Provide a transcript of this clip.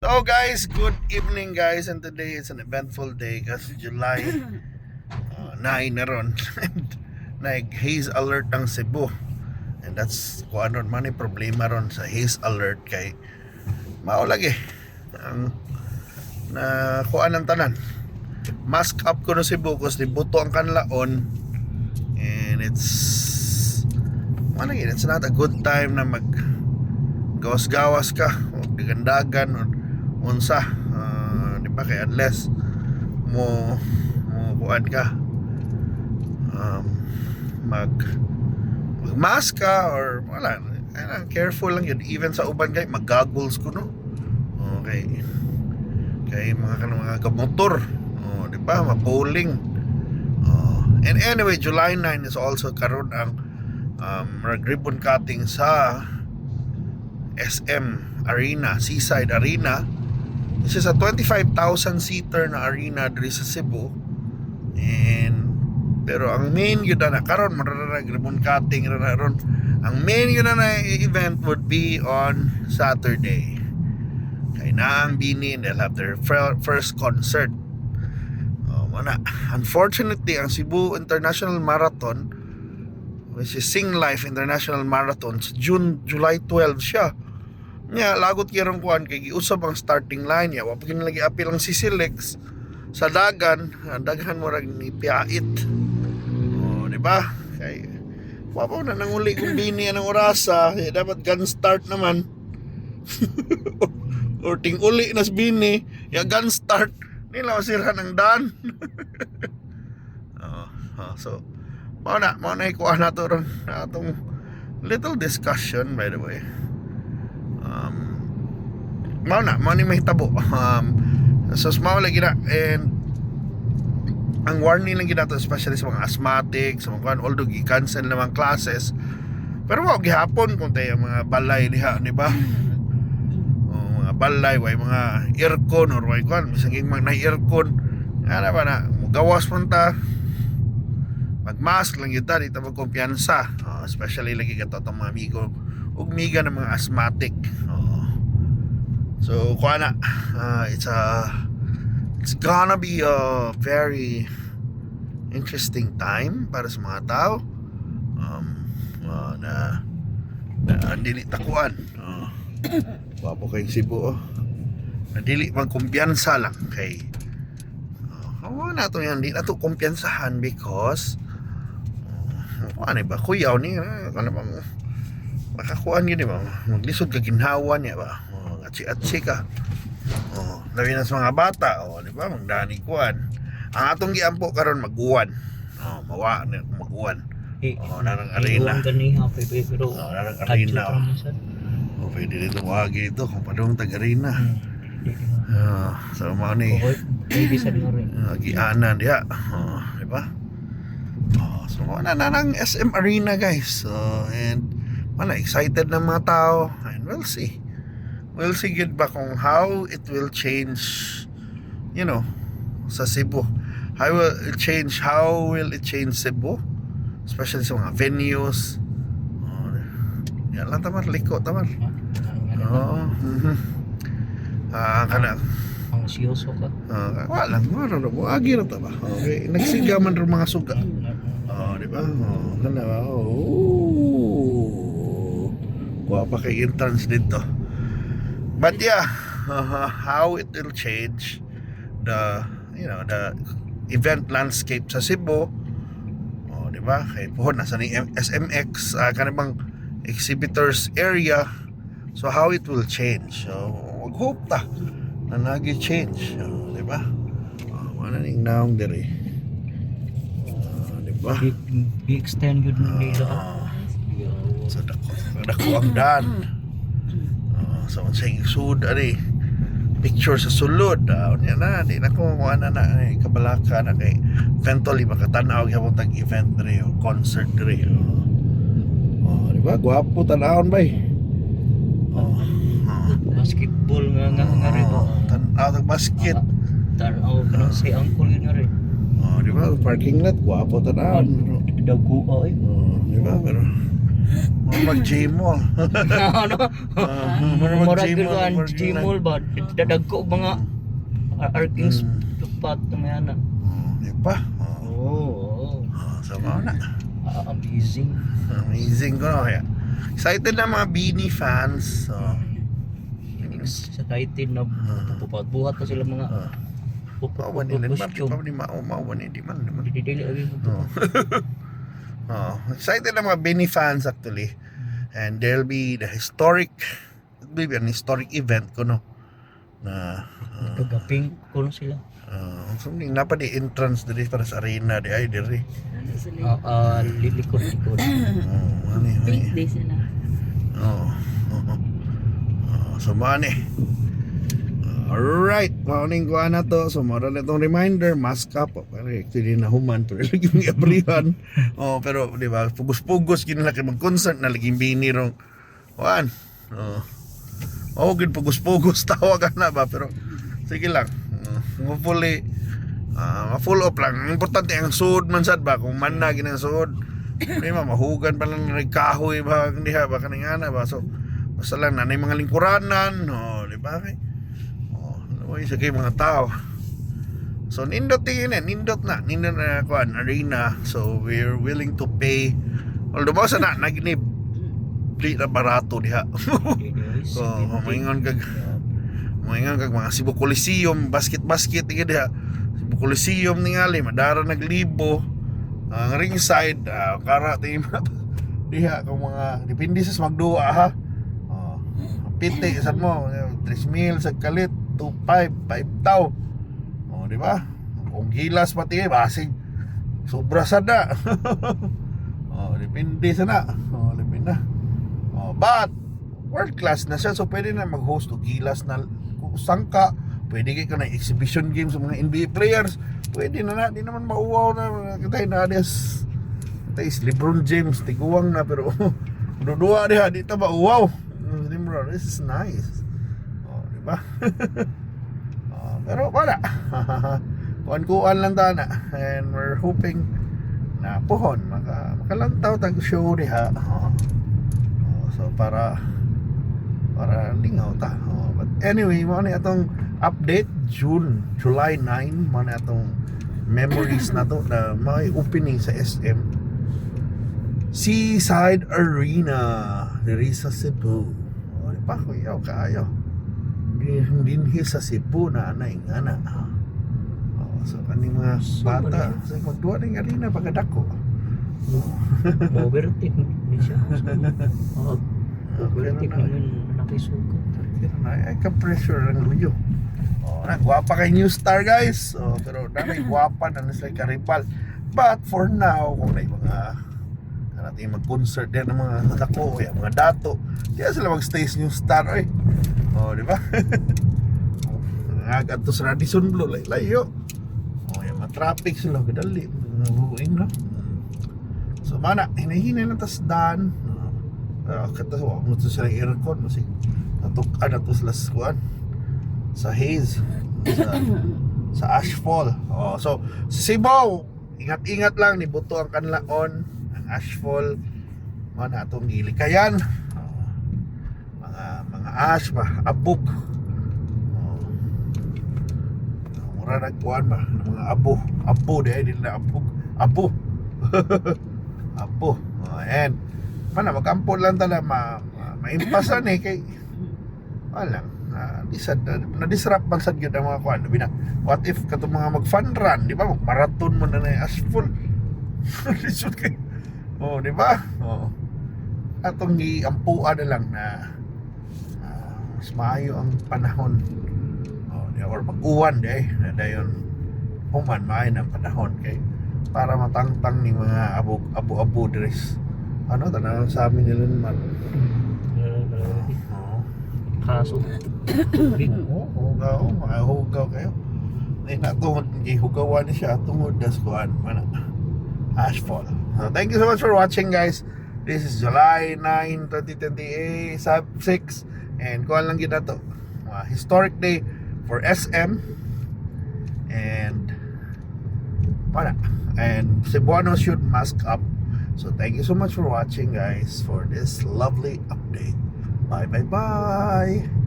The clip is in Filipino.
So guys, good evening guys, and today is an eventful day kasi July 9 na ron. Nag-haze alert ang Cebu. And that's kung ano man yung problema ron sa haze alert kay maulag ang nakuha ng tanan. Mask up ko no Cebu kasi buto ang kanlaon, and it's not a good time na mag gawas-gawas ka o digandagan o unsa, di ba, kaya unless mo kuan ka, mag-mask ka or wala, careful lang yun. Even sa uban kay mag-goggles ko no, okay, kay mga gamotor, di ba, ma-bowling. And anyway, July 9 is also karon ang ribbon cutting sa SM Arena, Seaside Arena. This is a 25,000 seater na arena diri sa Cebu. And pero ang main yun na karon mararag ribbon cutting ron. Ang main yun na event would be on Saturday. Kay na ang Bini, they'll have their first concert. Unfortunately, ang Cebu International Marathon, which is Sing Life International Marathon, July 12 siya. Nya lagot kirang kuan kay giusab ang starting line ya. Wa pa lagi apil ang sisilex sa daghan mo rag ni piait. Di ba? Kay wa pa na nanguli kung Bini ang orasa, dapat gun start naman. Or ting uli nas Bini, ya gun start nila masira ng daan. So mao na ikuha na to ron atong little discussion, by the way. Mao ni mahitabo. So mao lagi na, and ang warning lang ginato especially sa mga asthmatic, sa mga although gi-cancel naman classes, pero mao gihapon kung tayo mga balay diha, di ba? Mga balay way mga aircon or way kuan bisag mag na aircon ana ba na gawas man ta, mag-mask lang yun ta, dito magkumpiyansa, especially lagi ka itong mga amigo ug miga ng mga asthmatic. So kuha na, it's gonna be a very interesting time para sa mga tao na dili takuan. Wapo kay Cebu na dili magkumpiyansa lang kay na to yan, di na to kumpiyansahan because ano ba, kuyaw ni ano ba makakuan yun, di ba, maglisod ka ginhawa niya ba, atsi ka, labi na sa mga bata, di ba, magdani kuan. Ang atong giampo karon maguwan, mawa na maguwan, narang arena, narang arena, pwede dito wagi ito kung padung tag-arena. So mao ni gianan diha, di ba? So mao na nang SM Arena guys. And excited na mga tao, and we'll see good ba kung how it will change, sa Cebu. How will it change Cebu, especially sa mga venues. Yan lang tamar, liko tamar. Kana ang siyoso ka. Wala lang mo agi ra ta ba. Okay, nagsiga man ro mga suga. Di ba? Kana ba? Kuha pa kay entrance dito. But yeah, how it will change the event landscape sa Cebu. Di ba? Kay puhon nasa ni SMX, kanibang exhibitors area. So how it will change. So mag-hope ta na nagi-change, di ba? Wala ning naong diri. Di ba? Extend yun nila. So dako ang dan. So sa sud ari picture sa sulod, nya na di na ko ana na kabalaka na kay eventually makatanaw gyapon tag event diri o concert diri. Di ba? Gwapo tanawon bay. Basketball nga rin. Tanaw tag basket. Tanaw ka si uncle yun nga rin. Di ba? Parking lot, gwapo tanawon. Dago ay. Di ba? Pero Mag-Gmall. Ano? Murag Gmall, gyud ang Gmall ba? Dadag ko mga arking spot na may ana. Di ba? Oh. Sama na. Amazing. Amazing ko na kaya. Excited na mga Beanie fans. So, Sa title na buhat na sila mga Mawan nila naman. Di pa ni mawan ni di man. Dili abi mo. Excited na mga Beanie fans actually. And there'll be the historic, maybe an historic event ko no. Na Kagaping ko sila. something napa di entrance diri para sa arena di ay diri. Likod. Pink day sila. So mani. Alright, pauning ko na to. So mara na itong reminder, mask up. Pero actually na human, pero laging iabrihan. Pero di ba, pugos-pugos ginala kay mag-concert na laging binirong. Wan. Gin pugos-pugos tawag na ba, pero sige lang. Hopefully full up lang. Ang importante ang suod man sad ba kung man na ginang suod. May mahugan pa lang nagkahoy ba diha ba kaningana ba. So basta lang nanay mga lingkuranan, di ba kay Uy, sa mga tao. So nindot na kuan arena. So we're willing to pay. Although ba sa naginib di na barato diha. So maingon kag mga Cebu Coliseum basket diha. Cebu Coliseum ningali madara naglibo. Ang ringside kara team diha kung mga depende sa magduwa ha. Piti sad mo 3,000 sa kalit 2,500 5,000 di ba? Kung gilas pati basig sobra sada. Depende sana. Depende na. But world class na siya, so pwede na mag-host o gilas na kung sangka, pwede kayo na exhibition games sa mga NBA players, pwede na di naman mauwaw na katay na des katay LeBron James tiguwang na pero dudua diha di ta mauwaw. This is nice. Di ba? Pero wala. Kuan-kuan lang tana. And we're hoping na pohon makalantaw tag show diha. So para lingaw ta. But anyway, mo ni atong update July 9 mo na atong memories na to na may opening sa SM Seaside Arena diri sa Cebu. Di pa kuyaw kaayo. Dinhi sa Cebu na ingana. So kaning mga bata sa magduwa ning arena pagkadako. Overtake ni siya. Overtake naman nakisugat. Ay ka-pressure ang luyo. Gwapa kay New Star guys. Pero dami gwapa na nila karibal. But for now, kung may mga natin mag-concert din ng mga dako, mga dato, kaya sila mag-stay sa New Star oy. Di ba? Agad to sa Radisson Blu layo. Yung mga traffic sila gadali. Buuing no. So mana, hinahinay na tas daan. Kata mo to sila aircon masig. Natuk-an to sila skuan sa haze sa ashfall. So sa Cebu, ingat-ingat lang ni buto ang kanlaon, ang ashfall man atong gilikayan. Mga ash ba, abog. Mura nagkuhan ba ng mga abo dahil nila abo. Abo. And mana magampon lang tala maimpasan kay walang na-disrupt man sad gyud ang mga kuan. What if kato mga mag-fun run, di ba? Mag-marathon mo na asphalt. Lisod kay. Di ba? Atong giampuan na lang na mas maayo ang panahon. Or pag-uwan na dayon human maayo ng panahon kay para matangtang ni mga abo dress. Tanang sa amin nila naman. Kaso hugaw kayo. Natungod hugawan siya tungod das kuan mana ashfall. So thank you so much for watching guys. This is July 9, 2020 sub 6 and kuan lang gid nato. Historic day for SM and wala. And Cebuanos should mask up So thank you so much for watching, guys, for this lovely update. Bye bye bye.